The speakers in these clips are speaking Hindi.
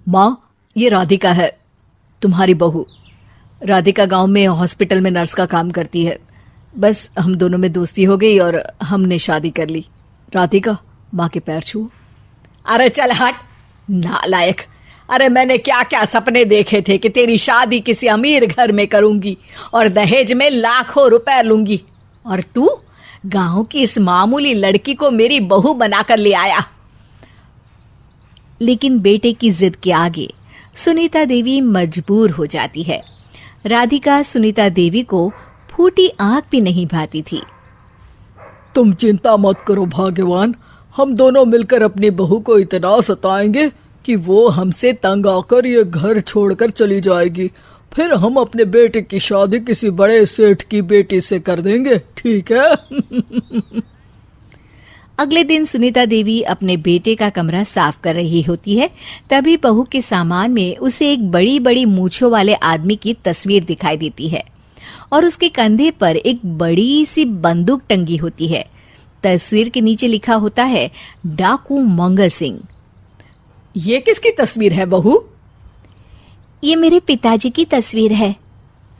माँ, ये राधिका है, तुम्हारी बहू। राधिका गांव में हॉस्पिटल में नर्स का काम करती है। बस हम दोनों में दोस्ती हो गई और हमने शादी कर ली। राधिका, माँ के पैर छू। अरे चल हट नालायक। अरे मैंने क्या क्या सपने देखे थे कि तेरी शादी किसी अमीर घर में करूंगी और दहेज में लाखों रुपए लूंगी, और तू गांव की इस मामूली लड़की को मेरी बहू बनाकर ले आया। लेकिन बेटे की जिद के आगे सुनीता देवी मजबूर हो जाती है। राधिका सुनीता देवी को फूटी आंख भी नहीं भाती थी। तुम चिंता मत करो भाग्यवान, हम दोनों मिलकर अपनी बहू को इतना सताएंगे कि वो हमसे तंग आकर ये घर छोड़कर चली जाएगी। फिर हम अपने बेटे की शादी किसी बड़े सेठ की बेटी से कर देंगे, ठीक है? अगले दिन सुनीता देवी अपने बेटे का कमरा साफ कर रही होती है। तभी बहू के सामान में उसे एक बड़ी बड़ी मूंछों वाले आदमी की तस्वीर दिखाई देती है और उसके कंधे पर एक बड़ी सी बंदूक टंगी होती है। तस्वीर के नीचे लिखा होता है डाकू मंगल सिंह। ये किसकी तस्वीर है बहू? ये मेरे पिताजी की तस्वीर है।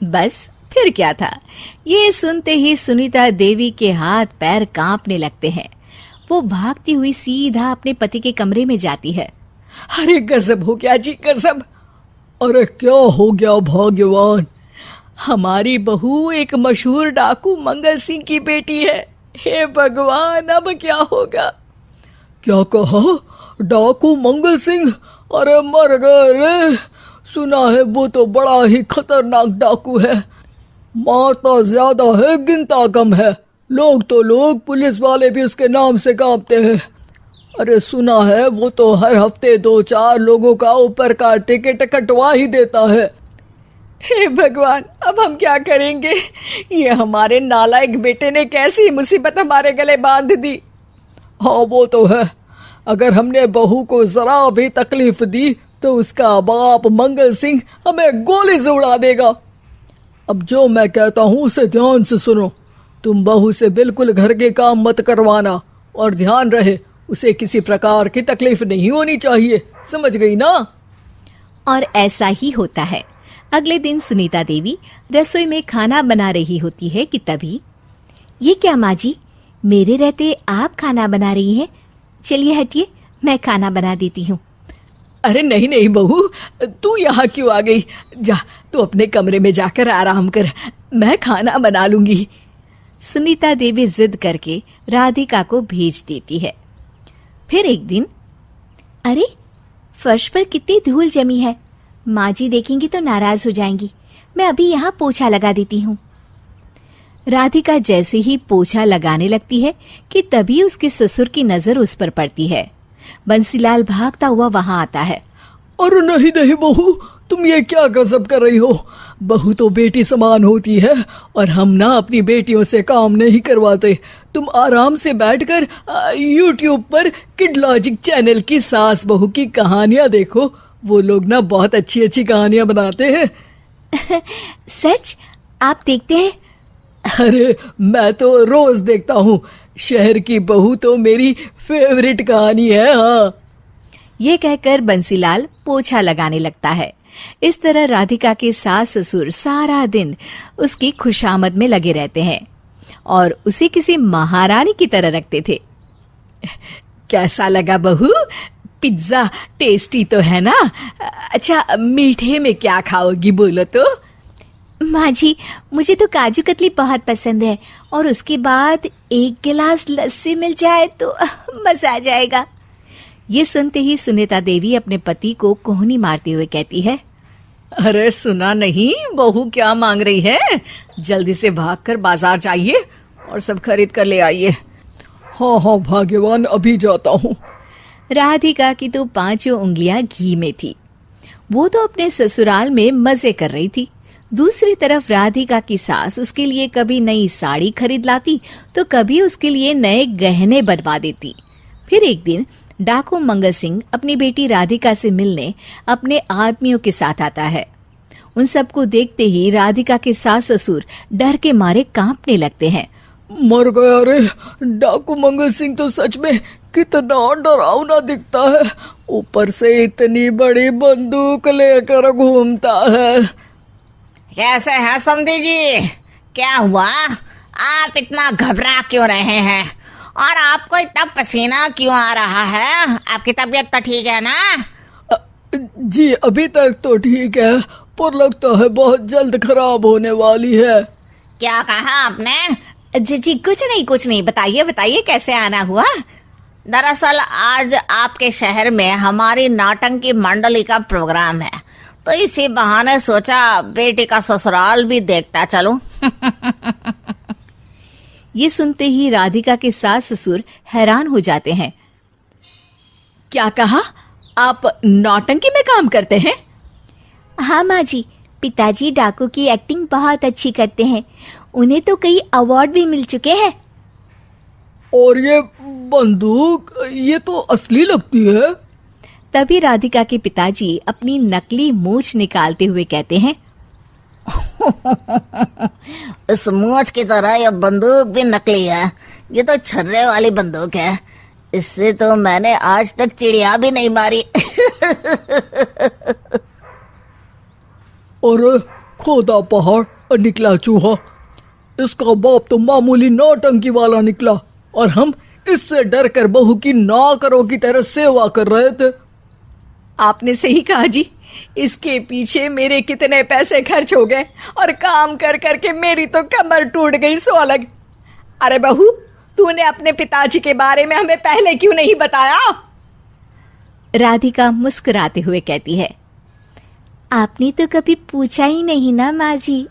बस फिर क्या था। ये सुनते ही सुनीता देवी के हाथ पैर कांपने लगते हैं। वो भागती हुई सीधा अपने पति के कमरे में जाती है। अरे गजब हो गया जी, गजब। अरे क्या हो गया भाग्यवान? हमारी बहू एक मशहूर डाकू मंगल सिंह की बेटी है। हे भगवान, अब क्या होगा? क्या कहा? डाकू मंगल सिंह? अरे मर गए रे। सुना है वो तो बड़ा ही खतरनाक डाकू है, मारता ज्यादा है गिनता कम है। लोग पुलिस वाले भी उसके नाम से कांपते हैं। अरे सुना है वो तो हर हफ्ते 2-4 लोगों का ऊपर का टिकट कटवा ही देता है। हे भगवान, अब हम क्या करेंगे? ये हमारे नालायक बेटे ने कैसी मुसीबत हमारे गले बांध दी। हाँ वो तो है, अगर हमने बहू को जरा भी तकलीफ दी तो उसका बाप मंगल सिंह हमें गोली से उड़ा देगा। अब जो मैं कहता हूँ उसे ध्यान से सुनो। तुम बहू से बिल्कुल घर के काम मत करवाना, और ध्यान रहे उसे किसी प्रकार की तकलीफ नहीं होनी चाहिए, समझ गई ना? और ऐसा ही होता है। अगले दिन सुनीता देवी रसोई में खाना बना रही होती है कि तभी, ये क्या माँ जी, मेरे रहते आप खाना बना रही हैं? चलिए हटिए, मैं खाना बना देती हूँ। अरे नहीं नहीं बहू, तू यहाँ क्यों आ गई? जा, तू अपने कमरे में जाकर आराम कर, मैं खाना बना लूंगी। सुनीता देवी जिद करके राधिका को भेज देती है। फिर एक दिन, अरे फर्श पर कितनी धूल जमी है, माँ जी देखेंगी तो नाराज हो जाएंगी, मैं अभी यहाँ पोछा लगा देती हूँ। राधिका जैसे ही पोछा लगाने लगती है कि तभी उसके ससुर की नजर उस पर पड़ती है। बंसीलाल भागता हुआ वहां आता है। अरे नहीं नहीं बहू, तुम ये क्या गजब कर रही हो? बहू तो बेटी समान होती है और हम ना अपनी बेटियों से काम नहीं करवाते। तुम आराम से बैठकर यूट्यूब पर किड लॉजिक चैनल की सास बहू की कहानियां देखो। वो लोग ना बहुत अच्छी अच्छी कहानियां बनाते हैं। सच? आप देखते हैं? अरे मैं तो रोज देखता हूँ। शहर की बहू तो मेरी फेवरेट कहानी है। हाँ, ये कहकर बंसीलाल पोछा लगाने लगता है। इस तरह राधिका के सास ससुर सारा दिन उसकी खुशामद में लगे रहते हैं और उसे किसी महारानी की तरह रखते थे। कैसा लगा बहू? पिज्जा टेस्टी तो है ना? अच्छा, मीठे में क्या खाओगी बोलो तो? माँ जी, मुझे तो काजू कतली बहुत पसंद है और उसके बाद 1 गिलास लस्सी मिल जाए तो मजा आ जाएगा। ये सुनते ही सुनीता देवी अपने पति को कोहनी मारते हुए कहती है, अरे सुना नहीं, बहू क्या मांग रही है? जल्दी से भागकर बाजार जाइए और सब खरीद कर ले आइए। हाँ हाँ भाग्यवान, अभी जाता हूँ। राधिका की तो 5 उंगलियां घी में थी। वो तो अपने ससुराल में मजे कर रही थी। दूसरी तरफ राधिका की सास उसके लिए कभी नई साड़ी खरीद लाती तो कभी उसके लिए नए गहने बनवा देती। फिर एक दिन डाकू मंगल सिंह अपनी बेटी राधिका से मिलने अपने आदमियों के साथ आता है। उन सबको देखते ही राधिका के सास ससुर डर के मारे कांपने लगते हैं। मर गया रे। डाकू मंगल सिंह तो सच में कितना डरावना दिखता है, ऊपर से इतनी बड़ी बंदूक लेकर घूमता है। कैसे हैं समधी जी? क्या हुआ? आप इतना घबरा क्यों रहे हैं? और आपको इतना पसीना क्यों आ रहा है? आपकी तबीयत तो ठीक है ना? जी अभी तक तो ठीक है, पर लगता है बहुत जल्द खराब होने वाली है। क्या कहा आपने? जी कुछ नहीं, बताइए बताइए कैसे आना हुआ। दरअसल आज आपके शहर में हमारी नाटंकी मंडली का प्रोग्राम है, तो इसी बहाने सोचा बेटी का ससुराल भी देखता चलूं। ये सुनते ही राधिका के सास ससुर हैरान हो जाते हैं। क्या कहा? आप नौटंकी में काम करते हैं? हाँ माँ जी, पिताजी डाकू की एक्टिंग बहुत अच्छी करते हैं, उन्हें तो कई अवार्ड भी मिल चुके हैं। और ये बंदूक, ये तो असली लगती है। तभी राधिका के पिताजी अपनी नकली मूंछ निकालते हुए कहते हैं, इस मूंछ की तरह यह बंदूक भी नकली है। ये तो छर्रे वाली बंदूक है, इससे तो मैंने आज तक चिड़िया भी नहीं मारी। और खोदा पहाड़ निकला चूहा। इसका बाप तो मामूली नौटंकी वाला निकला, और हम इससे डर कर बहू की नौकरों की तरह सेवा कर रहे थे। आपने सही कहा जी, इसके पीछे मेरे कितने पैसे खर्च हो गए, और काम कर करके मेरी तो कमर टूट गई सो अलग। अरे बहू, तूने अपने पिताजी के बारे में हमें पहले क्यों नहीं बताया? राधिका मुस्कुराते हुए कहती है, आपने तो कभी पूछा ही नहीं ना माँ जी।